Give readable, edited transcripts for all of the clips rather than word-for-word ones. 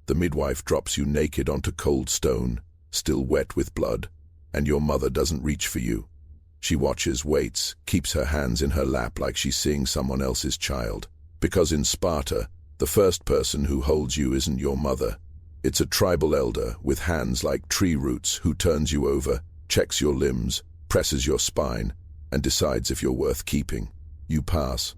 The midwife drops you naked onto cold stone, still wet with blood, and your mother doesn't reach for you. She watches, waits, keeps her hands in her lap like she's seeing someone else's child. Because in Sparta, the first person who holds you isn't your mother. It's a tribal elder with hands like tree roots who turns you over, checks your limbs, presses your spine, and decides if you're worth keeping. You pass.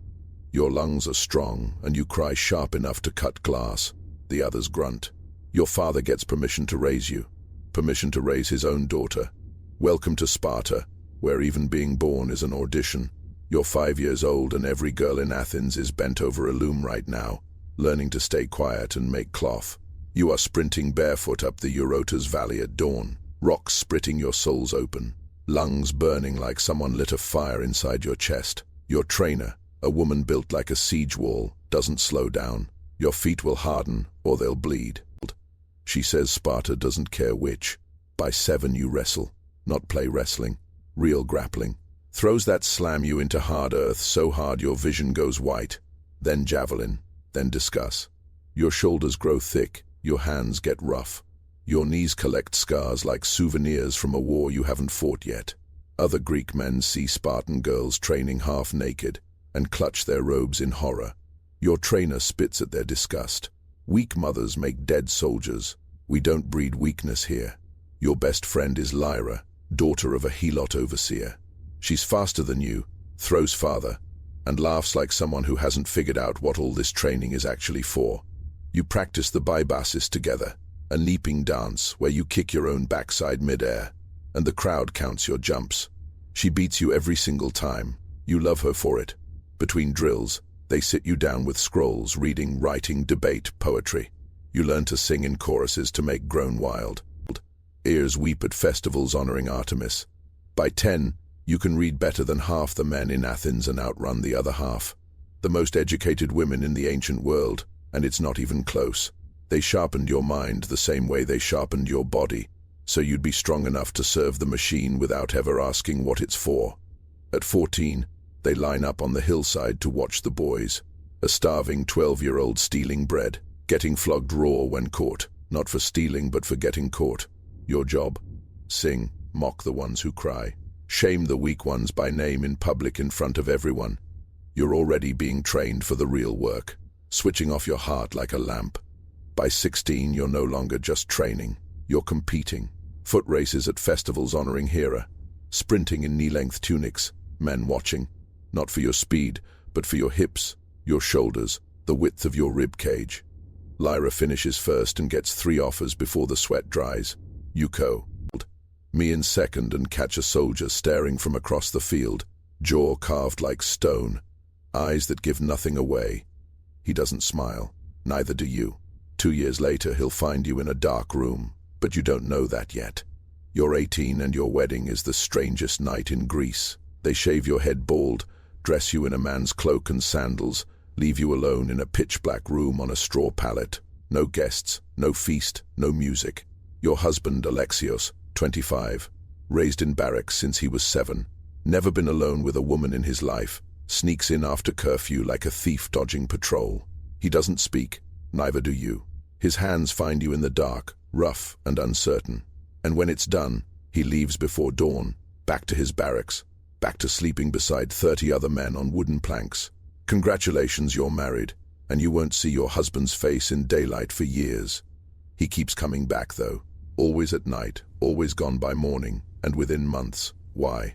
Your lungs are strong, and you cry sharp enough to cut glass. The others grunt. Your father gets permission to raise you. Permission to raise his own daughter. Welcome to Sparta, where even being born is an audition. You're 5 years old, and every girl in Athens is bent over a loom right now, learning to stay quiet and make cloth. You are sprinting barefoot up the Eurotas Valley at dawn, rocks splitting your soles open, lungs burning like someone lit a fire inside your chest. Your trainer, a woman built like a siege wall, doesn't slow down. Your feet will harden, or they'll bleed. She says Sparta doesn't care which. By 7 you wrestle, not play wrestling, real grappling. Throws that slam you into hard earth so hard your vision goes white. Then javelin, then discuss. Your shoulders grow thick, your hands get rough. Your knees collect scars like souvenirs from a war you haven't fought yet. Other Greek men see Spartan girls training half naked and clutch their robes in horror. Your trainer spits at their disgust. Weak mothers make dead soldiers. We don't breed weakness here. Your best friend is Lyra, daughter of a helot overseer. She's faster than you, throws farther, and laughs like someone who hasn't figured out what all this training is actually for. You practice the bybasis together, a leaping dance where you kick your own backside midair, and the crowd counts your jumps. She beats you every single time. You love her for it. Between drills, they sit you down with scrolls, reading, writing, debate, poetry. You learn to sing in choruses to make grown wild. Ears weep at festivals honoring Artemis. By 10, you can read better than half the men in Athens and outrun the other half. The most educated women in the ancient world, and it's not even close. They sharpened your mind the same way they sharpened your body, so you'd be strong enough to serve the machine without ever asking what it's for. At 14, they line up on the hillside to watch the boys. A starving 12-year-old stealing bread, getting flogged raw when caught, not for stealing but for getting caught. Your job? Sing, mock the ones who cry. Shame the weak ones by name in public in front of everyone. You're already being trained for the real work, switching off your heart like a lamp. By 16, you're no longer just training. You're competing. Foot races at festivals honoring Hera. Sprinting in knee-length tunics, men watching. Not for your speed, but for your hips, your shoulders, the width of your rib cage. Lyra finishes first and gets 3 offers before the sweat dries. You co. Me in second and catch a soldier staring from across the field, jaw carved like stone, eyes that give nothing away. He doesn't smile, neither do you. 2 years later, he'll find you in a dark room, but you don't know that yet. You're 18 and your wedding is the strangest night in Greece. They shave your head bald, dress you in a man's cloak and sandals, leave you alone in a pitch-black room on a straw pallet. No guests, no feast, no music. Your husband, Alexios, 25, raised in barracks since he was 7, never been alone with a woman in his life, sneaks in after curfew like a thief dodging patrol. He doesn't speak, neither do you. His hands find you in the dark, rough and uncertain. And when it's done, he leaves before dawn, back to his barracks, back to sleeping beside 30 other men on wooden planks. Congratulations, you're married, and you won't see your husband's face in daylight for years. He keeps coming back, though. Always at night, always gone by morning, and within months. Why?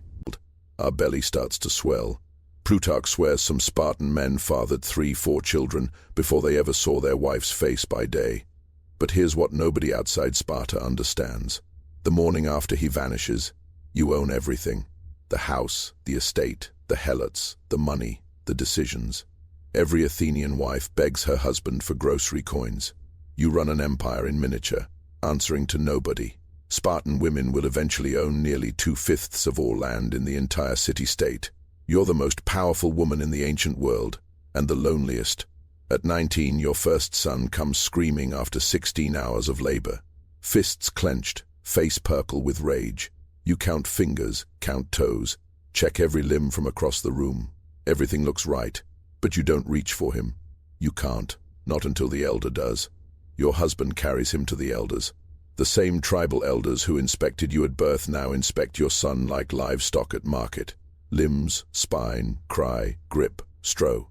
Our belly starts to swell. Plutarch swears some Spartan men fathered 3-4 children before they ever saw their wife's face by day. But here's what nobody outside Sparta understands. The morning after he vanishes, you own everything. The house, the estate, the helots, the money, the decisions. Every Athenian wife begs her husband for grocery coins. You run an empire in miniature, answering to nobody. Spartan women will eventually own nearly 2/5 of all land in the entire city-state. You're the most powerful woman in the ancient world, and the loneliest. At 19, your first son comes screaming after 16 hours of labor. Fists clenched, face purple with rage. You count fingers, count toes, check every limb from across the room. Everything looks right, but you don't reach for him. You can't, not until the elder does. Your husband carries him to the elders. The same tribal elders who inspected you at birth now inspect your son like livestock at market. Limbs, spine, cry, grip, stroke.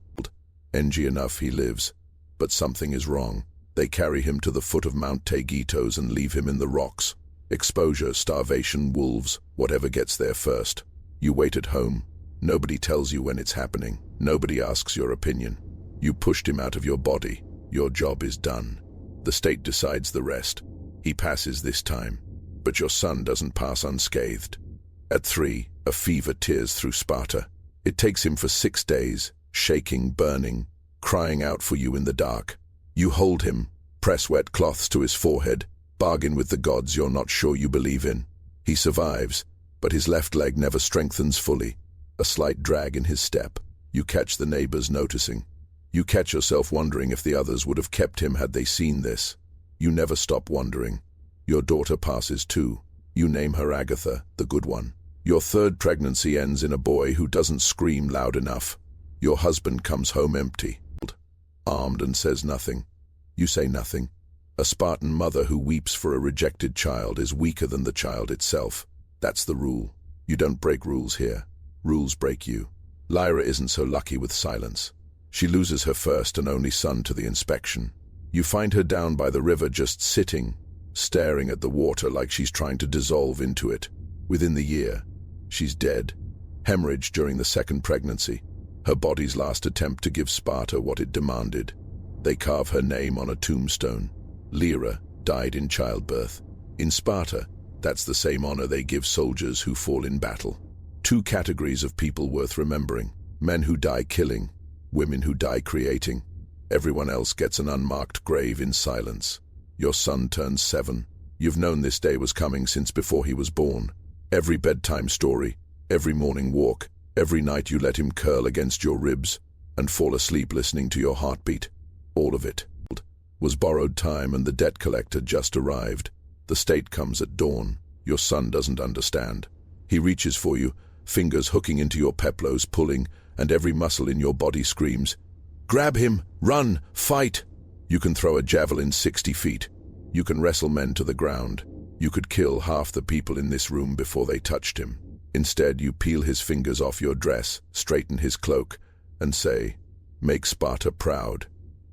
NG enough he lives. But something is wrong. They carry him to the foot of Mount Tegitos and leave him in the rocks. Exposure, starvation, wolves, whatever gets there first. You wait at home. Nobody tells you when it's happening. Nobody asks your opinion. You pushed him out of your body. Your job is done. The state decides the rest. He passes this time. But your son doesn't pass unscathed. At 3, a fever tears through Sparta. It takes him for 6 days, shaking, burning, crying out for you in the dark. You hold him, press wet cloths to his forehead, bargain with the gods you're not sure you believe in. He survives, but his left leg never strengthens fully. A slight drag in his step. You catch the neighbors noticing. You catch yourself wondering if the others would have kept him had they seen this. You never stop wondering. Your daughter passes too. You name her Agatha, the good one. Your 3rd pregnancy ends in a boy who doesn't scream loud enough. Your husband comes home empty, armed, and says nothing. You say nothing. A Spartan mother who weeps for a rejected child is weaker than the child itself. That's the rule. You don't break rules here. Rules break you. Lyra isn't so lucky with silence. She loses her first and only son to the inspection. You find her down by the river just sitting, staring at the water like she's trying to dissolve into it. Within the year, she's dead. Hemorrhage during the 2nd pregnancy. Her body's last attempt to give Sparta what it demanded. They carve her name on a tombstone. Lyra died in childbirth. In Sparta, that's the same honor they give soldiers who fall in battle. 2 categories of people worth remembering. Men who die killing, women who die creating. Everyone else gets an unmarked grave in silence. Your son turns 7. You've known this day was coming since before he was born. Every bedtime story, every morning walk, every night you let him curl against your ribs and fall asleep listening to your heartbeat. All of it was borrowed time, and the debt collector just arrived. The state comes at dawn. Your son doesn't understand. He reaches for you, fingers hooking into your peplos, pulling, and every muscle in your body screams, "Grab him! Run! Fight!" You can throw a javelin 60 feet. You can wrestle men to the ground. You could kill half the people in this room before they touched him. Instead, you peel his fingers off your dress, straighten his cloak, and say, "Make Sparta proud."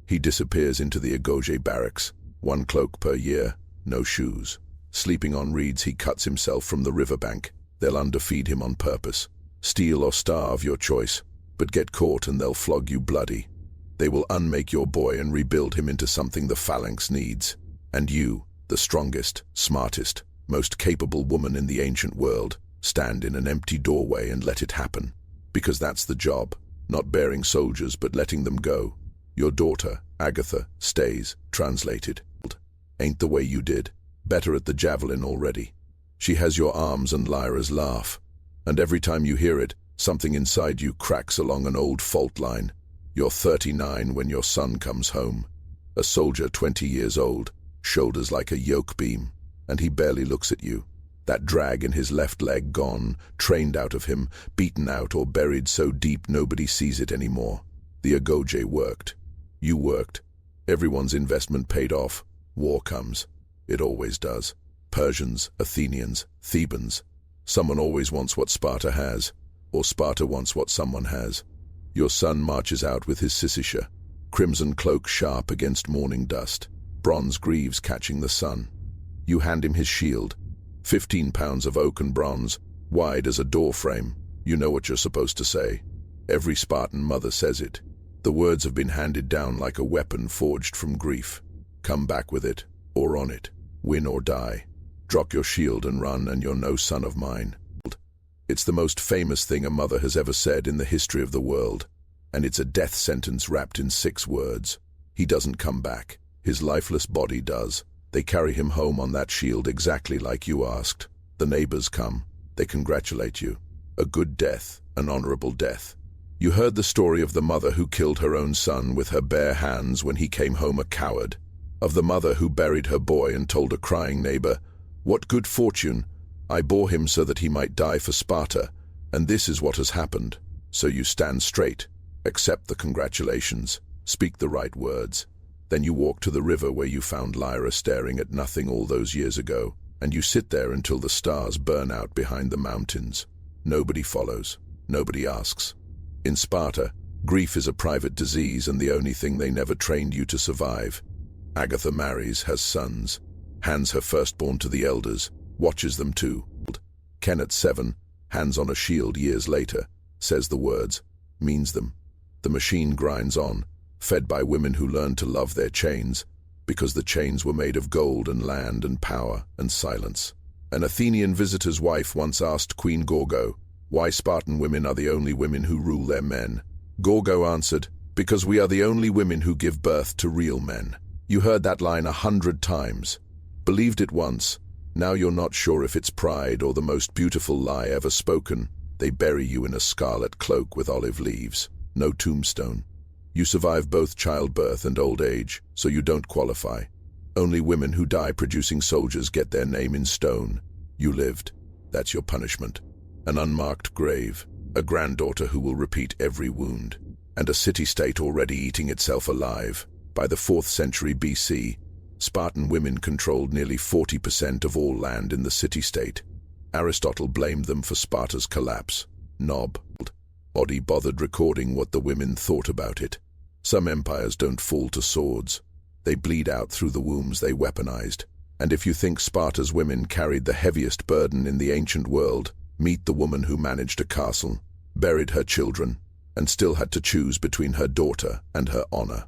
He disappears into the Agoge barracks. 1 cloak per year, no shoes. Sleeping on reeds, he cuts himself from the riverbank. They'll underfeed him on purpose. Steal or starve, your choice. But get caught and they'll flog you bloody. They will unmake your boy and rebuild him into something the phalanx needs. And you, the strongest, smartest, most capable woman in the ancient world, stand in an empty doorway and let it happen. Because that's the job, not bearing soldiers but letting them go. Your daughter, Agatha, stays, translated. Ain't the way you did. Better at the javelin already. She has your arms and Lyra's laugh. And every time you hear it, something inside you cracks along an old fault line. You're 39 when your son comes home. A soldier 20 years old, shoulders like a yoke beam, and he barely looks at you. That drag in his left leg gone, trained out of him, beaten out or buried so deep nobody sees it anymore. The Agoge worked. You worked. Everyone's investment paid off. War comes. It always does. Persians, Athenians, Thebans. Someone always wants what Sparta has, or Sparta wants what someone has. Your son marches out with his sisisha, crimson cloak sharp against morning dust, bronze greaves catching the sun. You hand him his shield, 15 pounds of oak and bronze, wide as a door frame. You know what you're supposed to say. Every Spartan mother says it. The words have been handed down like a weapon forged from grief. Come back with it, or on it. Win or die. Drop your shield and run, and you're no son of mine. It's the most famous thing a mother has ever said in the history of the world, and it's a death sentence wrapped in 6 words. He doesn't come back. His lifeless body does. They carry him home on that shield exactly like you asked. The neighbors come. They congratulate you. A good death, an honorable death. You heard the story of the mother who killed her own son with her bare hands when he came home a coward. Of the mother who buried her boy and told a crying neighbor, "What good fortune! I bore him so that he might die for Sparta, and this is what has happened." So you stand straight, accept the congratulations, speak the right words. Then you walk to the river where you found Lyra staring at nothing all those years ago, and you sit there until the stars burn out behind the mountains. Nobody follows. Nobody asks. In Sparta, grief is a private disease and the only thing they never trained you to survive. Agatha marries, has sons, hands her firstborn to the elders, watches them too. Ken at 7, hands on a shield years later, says the words, means them. The machine grinds on, fed by women who learned to love their chains, because the chains were made of gold and land and power and silence. An Athenian visitor's wife once asked Queen Gorgo why Spartan women are the only women who rule their men. Gorgo answered, because we are the only women who give birth to real men. You heard that line 100 times. Believed it once. Now you're not sure if it's pride or the most beautiful lie ever spoken. They bury you in a scarlet cloak with olive leaves. No tombstone. You survive both childbirth and old age, so you don't qualify. Only women who die producing soldiers get their name in stone. You lived. That's your punishment. An unmarked grave, a granddaughter who will repeat every wound, and a city-state already eating itself alive. By the 4th century BC, Spartan women controlled nearly 40% of all land in the city-state. Aristotle blamed them for Sparta's collapse. Nobody bothered recording what the women thought about it. Some empires don't fall to swords. They bleed out through the wombs they weaponized. And if you think Sparta's women carried the heaviest burden in the ancient world, meet the woman who managed a castle, buried her children, and still had to choose between her daughter and her honor.